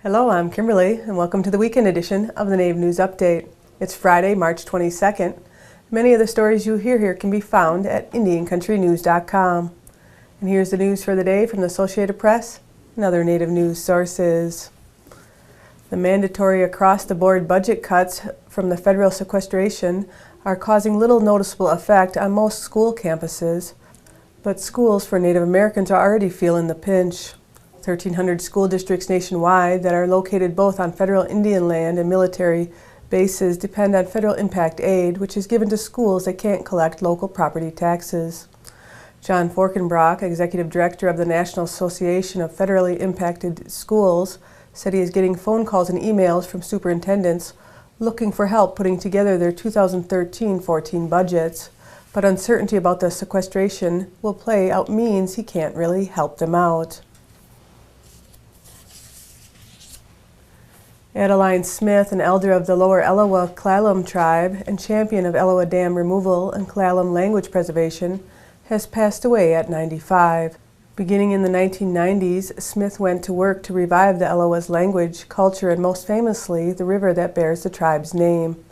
Hello, I'm Kimberly, and welcome to the weekend edition of the Native News Update. It's Friday, March 22nd. Many of the stories you hear here can be found at IndianCountryTV.com. And here's the news for the day from the Associated Press and other Native news sources. The mandatory across-the-board budget cuts from the federal sequestration are causing little noticeable effect on most school campuses, but schools for Native Americans are already feeling the pinch. 1,300 school districts nationwide that are located both on federal Indian land and military bases depend on federal impact aid, which is given to schools that can't collect local property taxes. John Forkenbrock, Executive Director of the National Association of Federally Impacted Schools, said he is getting phone calls and emails from superintendents looking for help putting together their 2013-14 budgets, but uncertainty about the sequestration will play out means he can't really help them out. Adeline Smith, an elder of the lower Elwha Klallam tribe and champion of Elwha Dam removal and Klallam language preservation, has passed away at 95. Beginning in the 1990s, Smith went to work to revive the Elwha's language, culture, and most famously, the river that bears the tribe's name.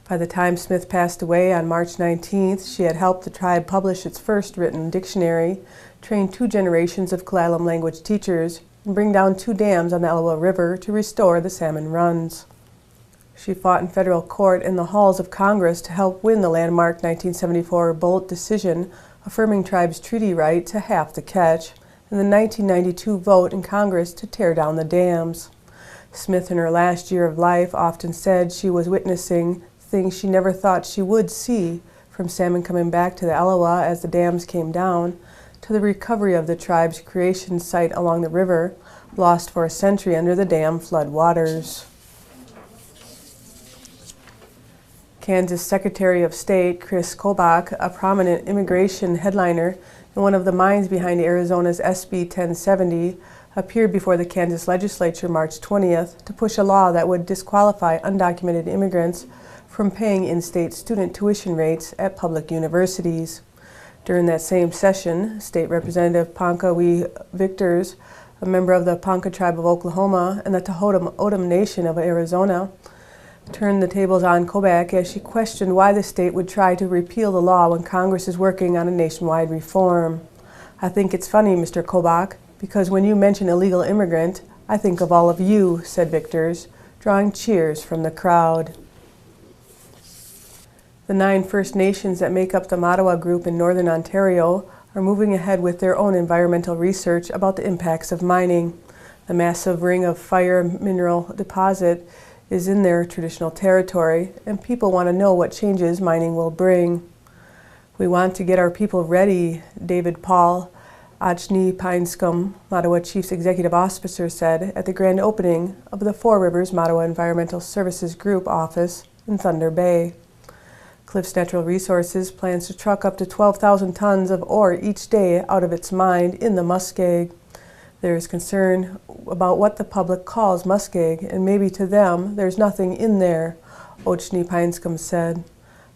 By the time Smith passed away on March 19th, she had helped the tribe publish its first written dictionary, trained 2 generations of Klallam language teachers, and bring down 2 dams on the Elwha River to restore the salmon runs. She fought in federal court in the halls of Congress to help win the landmark 1974 Bolt decision affirming tribes' treaty right to half the catch, and the 1992 vote in Congress to tear down the dams. Smith, in her last year of life, often said she was witnessing things she never thought she would see, from salmon coming back to the Elwha as the dams came down, to the recovery of the tribe's creation site along the river, lost for a century under the dam flood waters. Kansas Secretary of State Kris Kobach, a prominent immigration headliner and one of the minds behind Arizona's SB 1070, appeared before the Kansas legislature March 20th to push a law that would disqualify undocumented immigrants from paying in-state student tuition rates at public universities. During that same session, State Representative Ponka-We Victors, a member of the Ponca tribe of Oklahoma and the Tohono O'odham Nation of Arizona, turned the tables on Kobach as she questioned why the state would try to repeal the law when Congress is working on a nationwide reform. "I think it's funny, Mr. Kobach, because when you mention illegal immigrant, I think of all of you," said Victors, drawing cheers from the crowd. The 9 First Nations that make up the Matawa group in northern Ontario are moving ahead with their own environmental research about the impacts of mining. The massive Ring of Fire mineral deposit is in their traditional territory, and people want to know what changes mining will bring. "We want to get our people ready," David Paul, Achni Pinescom, Matawa Chief's Executive Officer, said at the grand opening of the Four Rivers Matawa Environmental Services Group office in Thunder Bay. Cliffs Natural Resources plans to truck up to 12,000 tons of ore each day out of its mine in the muskeg. There is concern about what the public calls muskeg, and maybe to them there's nothing in there, Ochni Pinescom said.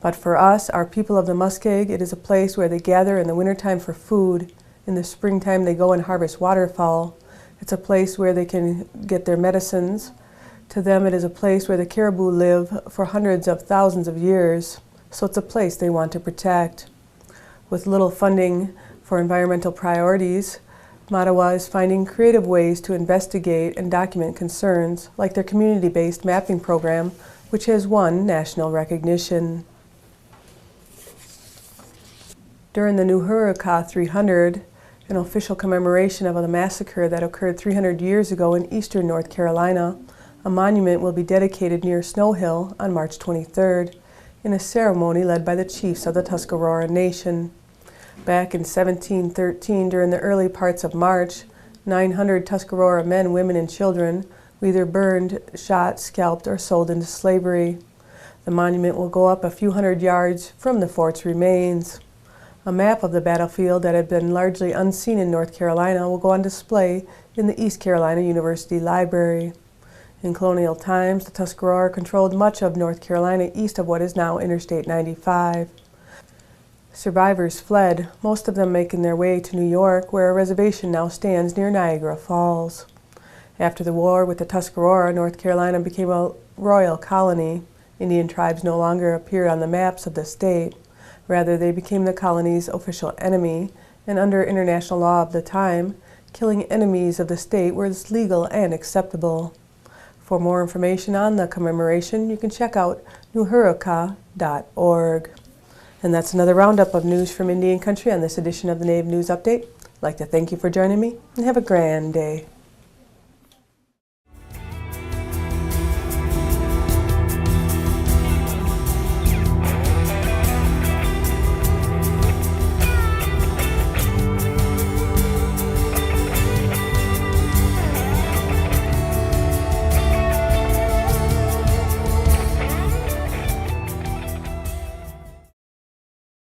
But for us, our people of the muskeg, it is a place where they gather in the wintertime for food. In the springtime they go and harvest waterfowl. It's a place where they can get their medicines. To them it is a place where the caribou live for hundreds of thousands of years. So it's a place they want to protect. With little funding for environmental priorities, Matawa is finding creative ways to investigate and document concerns, like their community-based mapping program, which has won national recognition. During the Nooherooka 300, an official commemoration of the massacre that occurred 300 years ago in eastern North Carolina, a monument will be dedicated near Snow Hill on March 23rd. In a ceremony led by the chiefs of the Tuscarora Nation. Back in 1713, during the early parts of March, 900 Tuscarora men, women, and children were either burned, shot, scalped, or sold into slavery. The monument will go up a few hundred yards from the fort's remains. A map of the battlefield that had been largely unseen in North Carolina will go on display in the East Carolina University Library. In colonial times, the Tuscarora controlled much of North Carolina east of what is now Interstate 95. Survivors fled, most of them making their way to New York, where a reservation now stands near Niagara Falls. After the war with the Tuscarora, North Carolina became a royal colony. Indian tribes no longer appeared on the maps of the state. Rather, they became the colony's official enemy, and under international law of the time, killing enemies of the state was legal and acceptable. For more information on the commemoration, you can check out Nooherooka.org. And that's another roundup of news from Indian Country on this edition of the Native News Update. I'd like to thank you for joining me, and have a grand day.